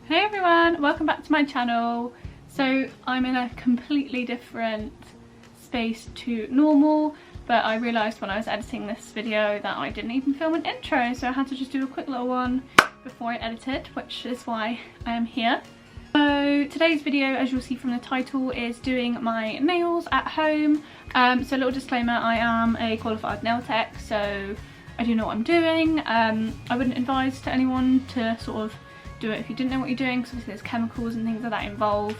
Hey everyone, welcome back to my channel. So I'm in a completely different space to normal, but I realised when I was editing this video that I didn't even film an intro, so I had to just do a quick little one before I edited, which is why I am here. So today's video, as you'll see from the title, is doing my nails at home. So a little disclaimer, I am a qualified nail tech, so I do know what I'm doing. I wouldn't advise to anyone to sort of do it if you didn't know what you're doing, because obviously there's chemicals and things like that involved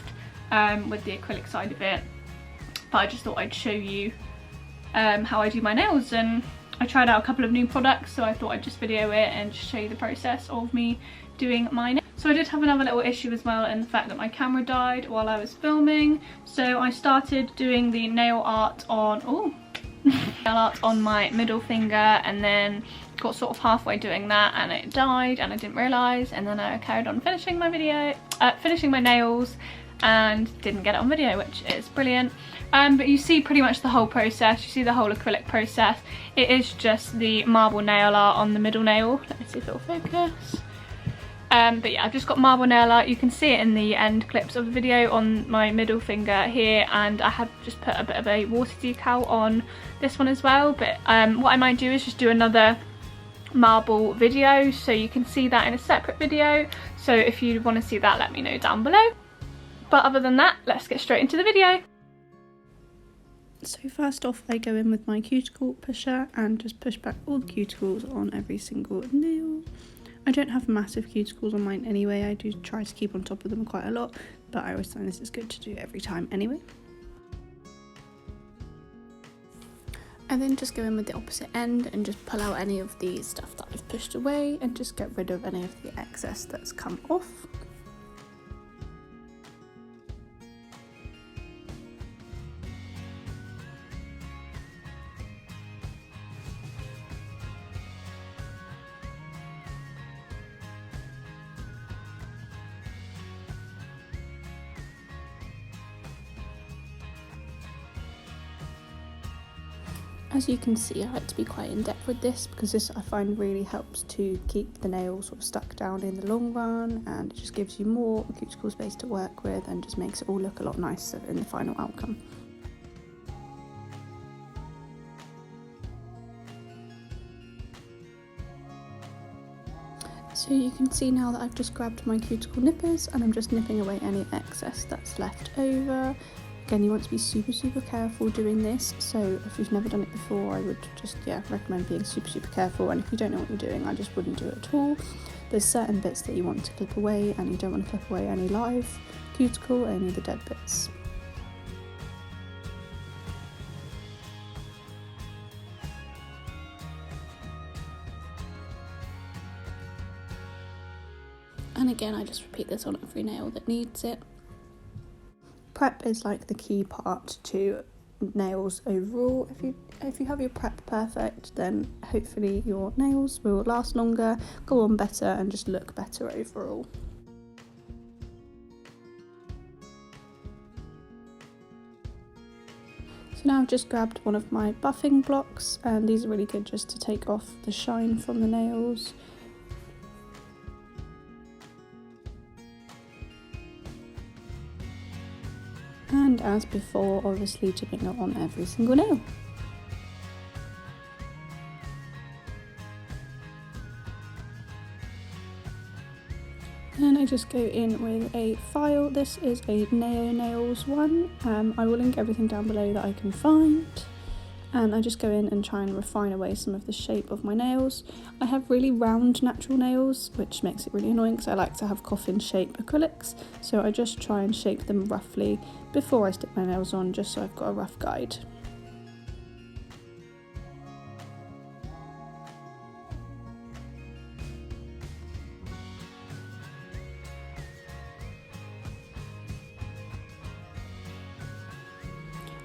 with the acrylic side of it. But I just thought I'd show you how I do my nails, and I tried out a couple of new products, so I thought I'd just video it and just show you the process of me doing my nails. So I did have another little issue as well in the fact that my camera died while I was filming, so I started doing the nail art on my middle finger, and then got sort of halfway doing that and it died and I didn't realise, and then I carried on finishing my nails and didn't get it on video, which is brilliant. But you see pretty much the whole process, you see the whole acrylic process. It is just the marble nail art on the middle nail. Let me see if it'll focus. But yeah, I've just got marble nail art. You can see it in the end clips of the video on my middle finger here, and I have just put a bit of a water decal on this one as well. But what I might do is just do another marble video, so you can see that in a separate video. So if you want to see that, let me know down below. But other than that, let's get straight into the video. So first off, I go in with my cuticle pusher and just push back all the cuticles on every single nail. I don't have massive cuticles on mine anyway. I do try to keep on top of them quite a lot, but I always find this is good to do every time anyway. I then just go in with the opposite end and just pull out any of the stuff that I've pushed away and just get rid of any of the excess that's come off. As you can see, I like to be quite in depth with this because this I find really helps to keep the nails sort of stuck down in the long run, and it just gives you more cuticle space to work with and just makes it all look a lot nicer in the final outcome. So you can see now that I've just grabbed my cuticle nippers and I'm just nipping away any excess that's left over. Again, you want to be super careful doing this, so if you've never done it before, I would just recommend being super careful, and if you don't know what you're doing, I just wouldn't do it at all. There's certain bits that you want to clip away, and you don't want to clip away any live cuticle, only the dead bits. And again, I just repeat this on every nail that needs it. Prep is like the key part to nails overall. If you have your prep perfect, then hopefully your nails will last longer, go on better, and just look better overall. So now I've just grabbed one of my buffing blocks, and these are really good just to take off the shine from the nails. And as before, obviously dipping it on every single nail. And I just go in with a file. This is a Neo Nails one. I will link everything down below that I can find. And I just go in and try and refine away some of the shape of my nails. I have really round natural nails, which makes it really annoying because I like to have coffin shape acrylics, so I just try and shape them roughly before I stick my nails on, just so I've got a rough guide.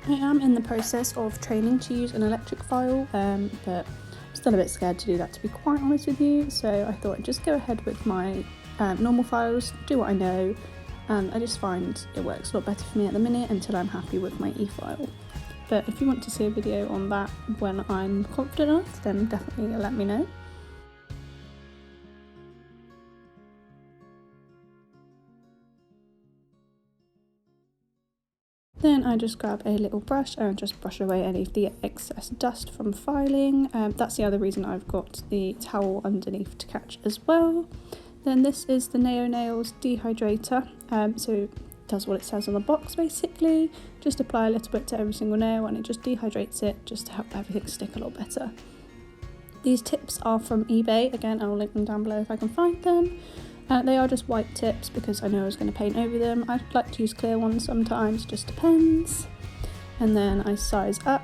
I am in the process of training to use an electric file, but I'm still a bit scared to do that, to be quite honest with you, so I thought I'd just go ahead with my normal files, do what I know, and I just find it works a lot better for me at the minute until I'm happy with my e-file. But if you want to see a video on that when I'm confident enough, then definitely let me know. Then I just grab a little brush and just brush away any of the excess dust from filing. That's the other reason I've got the towel underneath to catch as well. Then this is the Nao Nails dehydrator, so it does what it says on the box basically. Just apply a little bit to every single nail and it just dehydrates it just to help everything stick a lot better. These tips are from eBay, again I'll link them down below if I can find them. They are just white tips because I know I was going to paint over them. I like to use clear ones sometimes, just depends. And then I size up,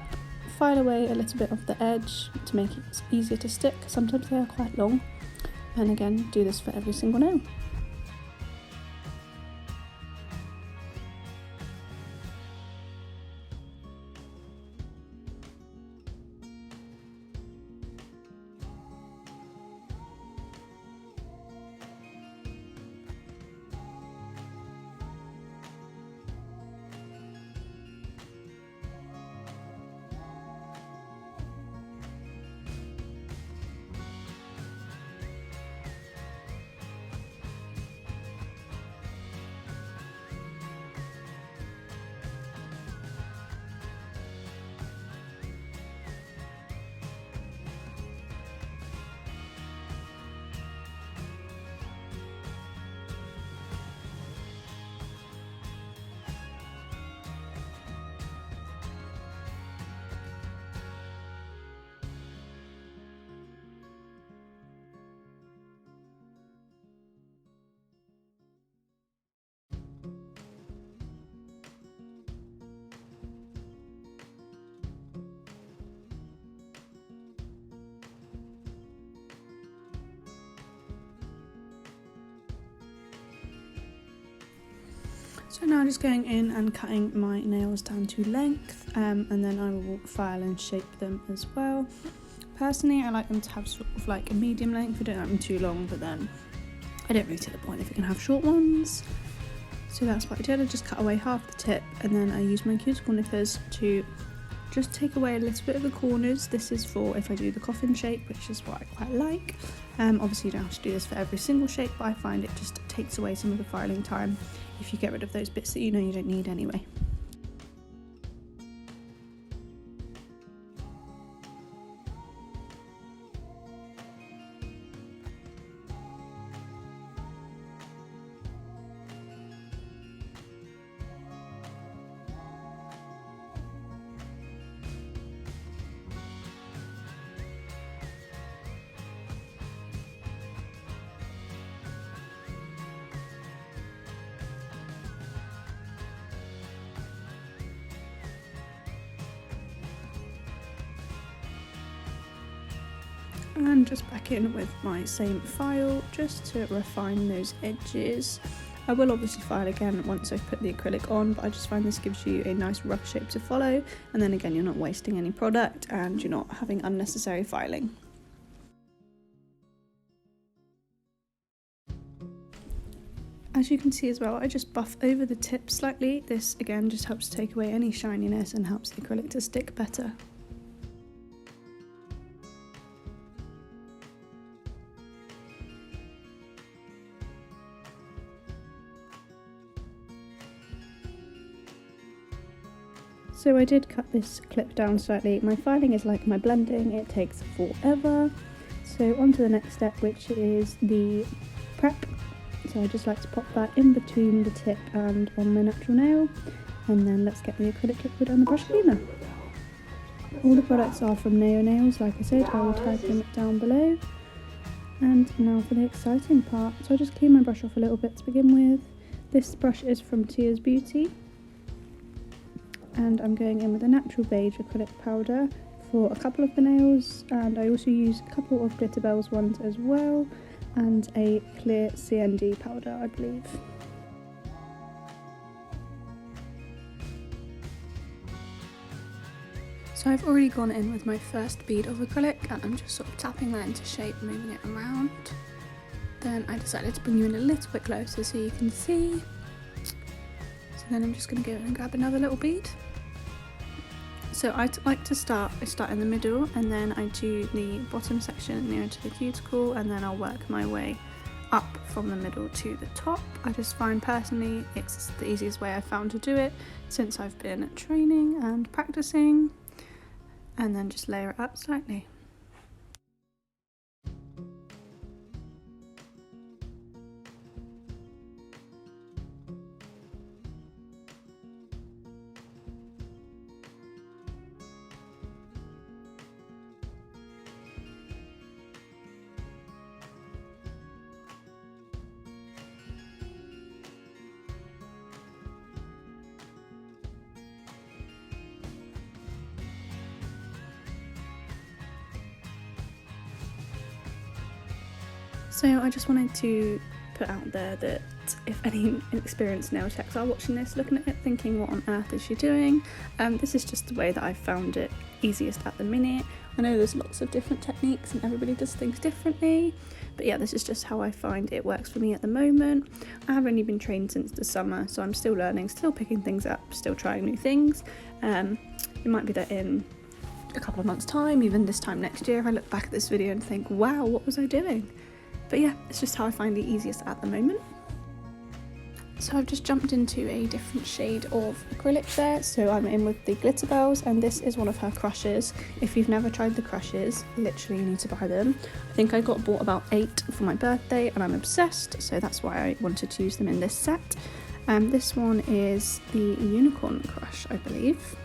file away a little bit of the edge to make it easier to stick. Sometimes they are quite long. And again, do this for every single nail. So now I'm just going in and cutting my nails down to length, and then I will file and shape them as well. Personally, I like them to have sort of like a medium length. I don't like them too long, but then I don't really see the point if you can have short ones. So that's what I did. I just cut away half the tip, and then I use my cuticle nippers to just take away a little bit of the corners. This is for if I do the coffin shape, which is what I quite like. Obviously you don't have to do this for every single shape, but I find it just takes away some of the filing time if you get rid of those bits that you know you don't need anyway. And just back in with my same file just to refine those edges. I will obviously file again once I've put the acrylic on, but I just find this gives you a nice rough shape to follow, and then again you're not wasting any product and you're not having unnecessary filing. As you can see as well, I just buff over the tip slightly. This again just helps take away any shininess and helps the acrylic to stick better. So I did cut this clip down slightly. My filing is like my blending, it takes forever. So on to the next step, which is the prep. So I just like to pop that in between the tip and on my natural nail. And then let's get the acrylic liquid and the brush cleaner. All the products are from Nao Nails, like I said, I will type them down below. And now for the exciting part. So I just clean my brush off a little bit to begin with. This brush is from Tears Beauty. And I'm going in with a natural beige acrylic powder for a couple of the nails, and I also use a couple of Glitterbels ones as well, and a clear CND powder, I believe. So I've already gone in with my first bead of acrylic, and I'm just sort of tapping that into shape, moving it around. Then I decided to bring you in a little bit closer so you can see. So then I'm just going to go and grab another little bead. So I like to start in the middle, and then I do the bottom section nearer to the cuticle, and then I'll work my way up from the middle to the top. I just find personally it's the easiest way I've found to do it since I've been training and practicing, and then just layer it up slightly. So I just wanted to put out there that if any experienced nail techs are watching this, looking at it thinking what on earth is she doing, this is just the way that I found it easiest at the minute. I know there's lots of different techniques and everybody does things differently, but yeah, this is just how I find it works for me at the moment. I have only been trained since the summer, so I'm still learning, still picking things up, still trying new things. It might be that in a couple of months time, even this time next year, I look back at this video and think, wow, what was I doing? But yeah, it's just how I find it easiest at the moment. So I've just jumped into a different shade of acrylic there. So I'm in with the Glitterbels, and this is one of her crushes. If you've never tried the crushes, literally you need to buy them. I think I bought about 8 for my birthday and I'm obsessed, so that's why I wanted to use them in this set. This one is the Unicorn Crush, I believe.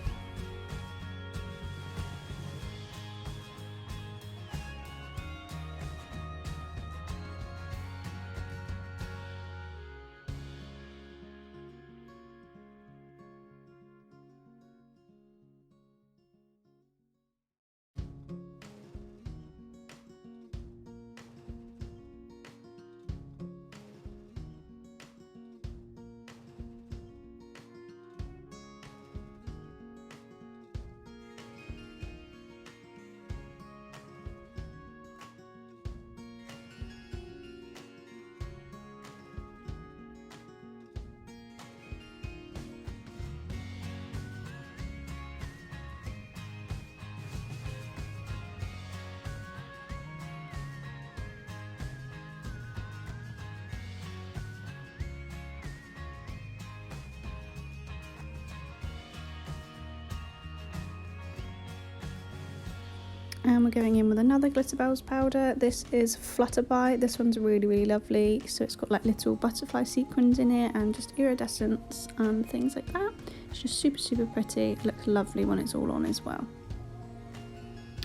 And we're going in with another Glitterbels powder. This is Flutterby. This one's really lovely. So it's got like little butterfly sequins in it and just iridescence and things like that. It's just super pretty. It looks lovely when it's all on as well.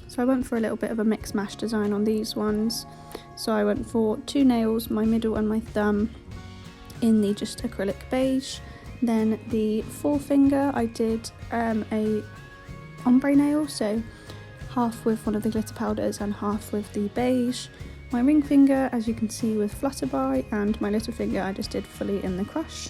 So I went for a little bit of a mix mash design on these ones. So I went for 2 nails, my middle and my thumb, in the just acrylic beige. Then the forefinger I did a ombre nail, so half with one of the glitter powders and half with the beige. My ring finger, as you can see, with Flutterby, and my little finger I just did fully in the crush.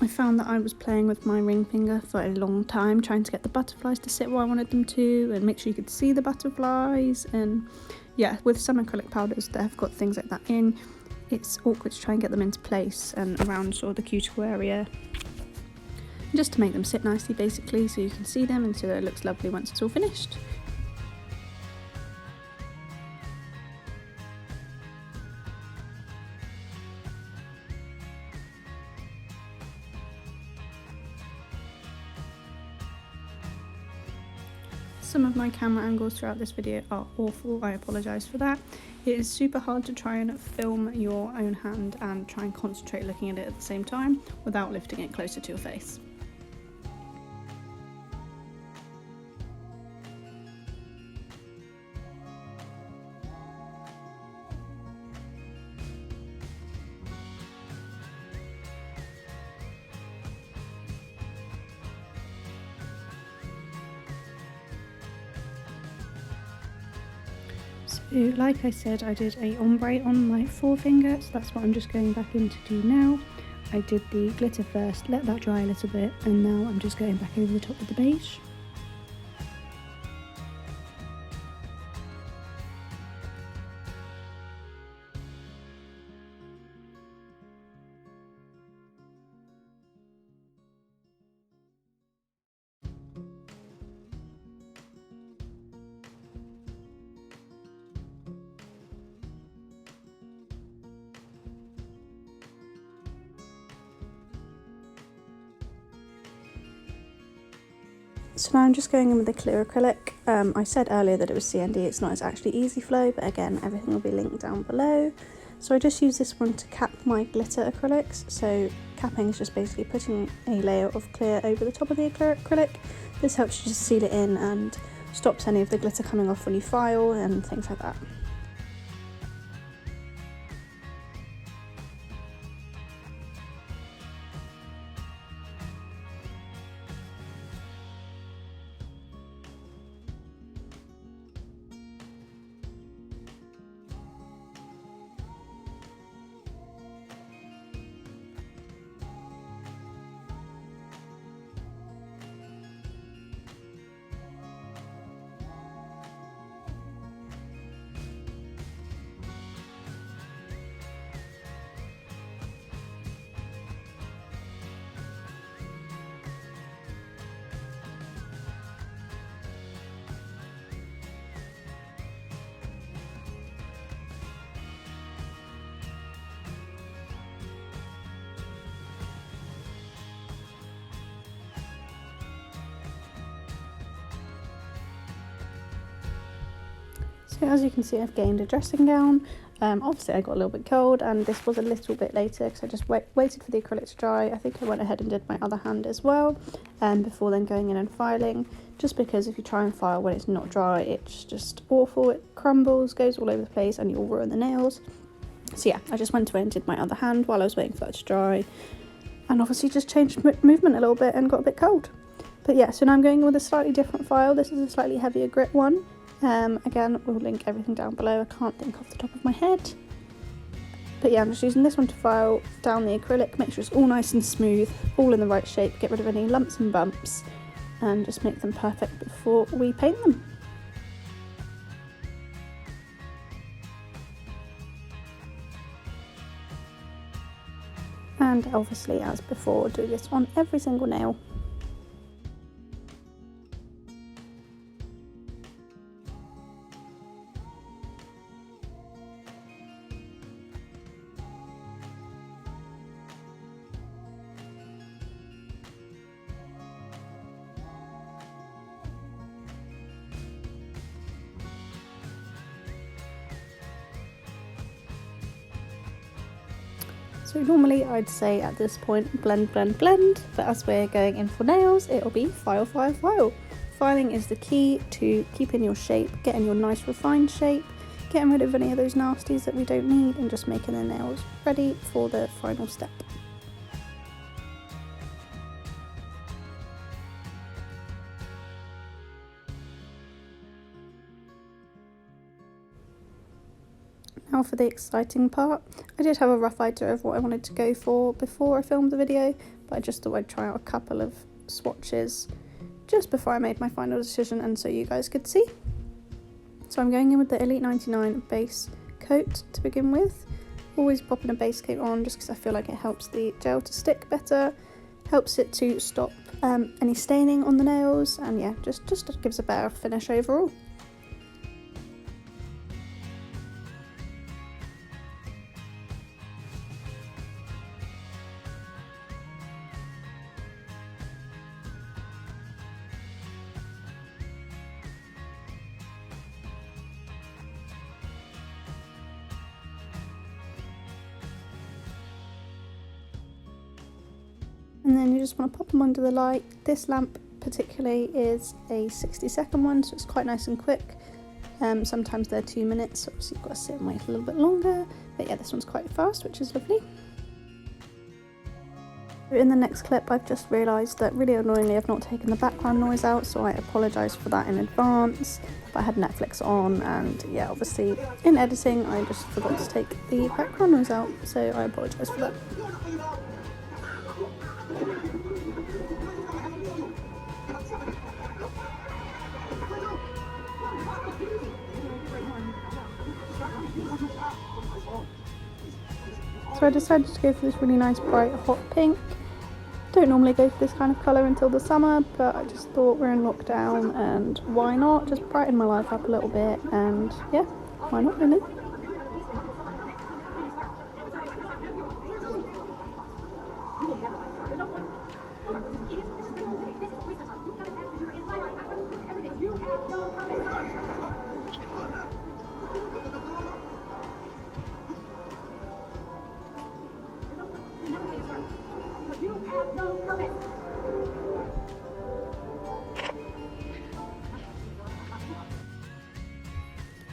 I found that I was playing with my ring finger for a long time, trying to get the butterflies to sit where I wanted them to and make sure you could see the butterflies. And yeah, with some acrylic powders that have got things like that in, it's awkward to try and get them into place and around sort of the cuticle area, just to make them sit nicely basically, so you can see them and so that it looks lovely once it's all finished. Some of my camera angles throughout this video are awful, I apologise for that. It is super hard to try and film your own hand and try and concentrate looking at it at the same time without lifting it closer to your face. So like I said, I did a ombre on my forefinger, so that's what I'm just going back in to do now. I did the glitter first, let that dry a little bit, and now I'm just going back over the top with the beige. So now I'm just going in with the clear acrylic. I said earlier that it was CND, it's not, it's actually Easy Flow, but again, everything will be linked down below. So I just use this one to cap my glitter acrylics. So capping is just basically putting a layer of clear over the top of the acrylic. This helps you just seal it in and stops any of the glitter coming off when you file and things like that. So as you can see, I've gained a dressing gown. Obviously I got a little bit cold and this was a little bit later because I just waited for the acrylic to dry. I think I went ahead and did my other hand as well before then going in and filing, just because if you try and file when it's not dry, it's just awful. It crumbles, goes all over the place, and you'll ruin the nails. So yeah, I just went away and did my other hand while I was waiting for that to dry, and obviously just changed movement a little bit and got a bit cold. But yeah, so now I'm going in with a slightly different file. This is a slightly heavier grit one. Again, we'll link everything down below. I can't think off the top of my head. But yeah, I'm just using this one to file down the acrylic, make sure it's all nice and smooth, all in the right shape, get rid of any lumps and bumps, and just make them perfect before we paint them. And obviously, as before, do this on every single nail. So normally I'd say at this point blend, blend, blend, but as we're going in for nails, it'll be file, file, file. Filing is the key to keeping your shape, getting your nice refined shape, getting rid of any of those nasties that we don't need, and just making the nails ready for the final step. Now for the exciting part. I did have a rough idea of what I wanted to go for before I filmed the video, but I just thought I'd try out a couple of swatches just before I made my final decision and so you guys could see. So I'm going in with the Elite 99 base coat to begin with. Always popping a base coat on just because I feel like it helps the gel to stick better, helps it to stop any staining on the nails, and yeah, just gives a better finish overall. And then you just want to pop them under the light. This lamp particularly is a 60-second one, so it's quite nice and quick. Sometimes they're 2 minutes, so obviously you've got to sit and wait a little bit longer. But yeah, this one's quite fast, which is lovely. In the next clip, I've just realised that really annoyingly I've not taken the background noise out, so I apologise for that in advance. But I had Netflix on, and yeah, obviously in editing I just forgot to take the background noise out, so I apologise for that. So I decided to go for this really nice bright hot pink. Don't normally go for this kind of colour until the summer, but I just thought we're in lockdown and why not just brighten my life up a little bit, and yeah, why not really.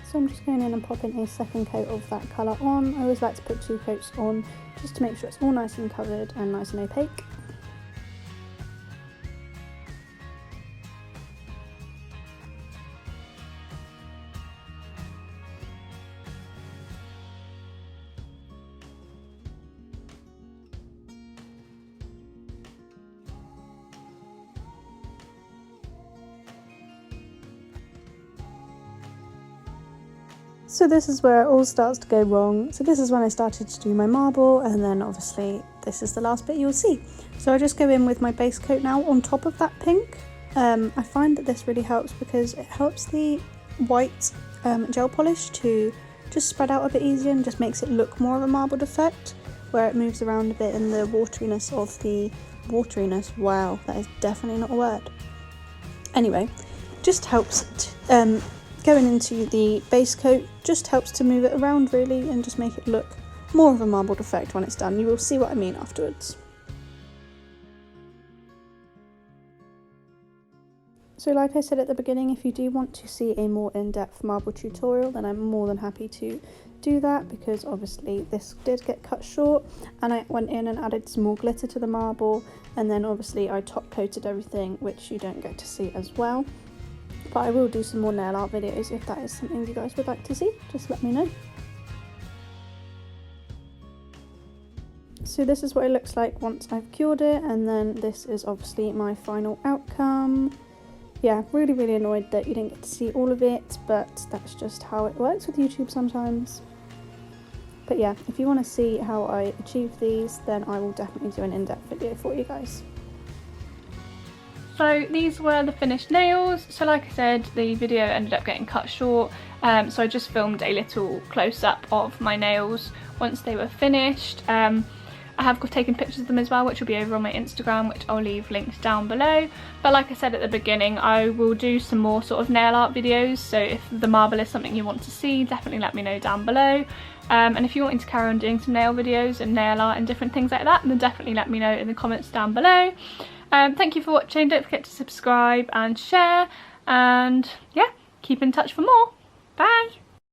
So I'm just going in and popping a second coat of that colour on. I always like to put 2 coats on just to make sure it's all nice and covered and nice and opaque. So this is where it all starts to go wrong. So this is when I started to do my marble, and then obviously this is the last bit you'll see. So I just go in with my base coat now on top of that pink. I find that this really helps because it helps the white gel polish to just spread out a bit easier and just makes it look more of a marbled effect, where it moves around a bit in the wateriness of the wateriness. Wow, that is definitely not a word. Anyway, just helps going into the base coat just helps to move it around really and just make it look more of a marbled effect when it's done. You will see what I mean afterwards. So like I said at the beginning, if you do want to see a more in-depth marble tutorial, then I'm more than happy to do that, because obviously this did get cut short and I went in and added some more glitter to the marble, and then obviously I top coated everything, which you don't get to see as well. But I will do some more nail art videos if that is something you guys would like to see, just let me know. So this is what it looks like once I've cured it, and then this is obviously my final outcome. Yeah, really annoyed that you didn't get to see all of it, but that's just how it works with YouTube sometimes. But yeah, if you want to see how I achieve these, then I will definitely do an in-depth video for you guys. So these were the finished nails. So like I said, the video ended up getting cut short, so I just filmed a little close-up of my nails once they were finished. I have taken pictures of them as well, which will be over on my Instagram, which I'll leave links down below. But like I said at the beginning, I will do some more sort of nail art videos, so if the marble is something you want to see, definitely let me know down below. And if you want me to carry on doing some nail videos and nail art and different things like that, then definitely let me know in the comments down below. Thank you for watching, don't forget to subscribe and share, and yeah, keep in touch for more. Bye!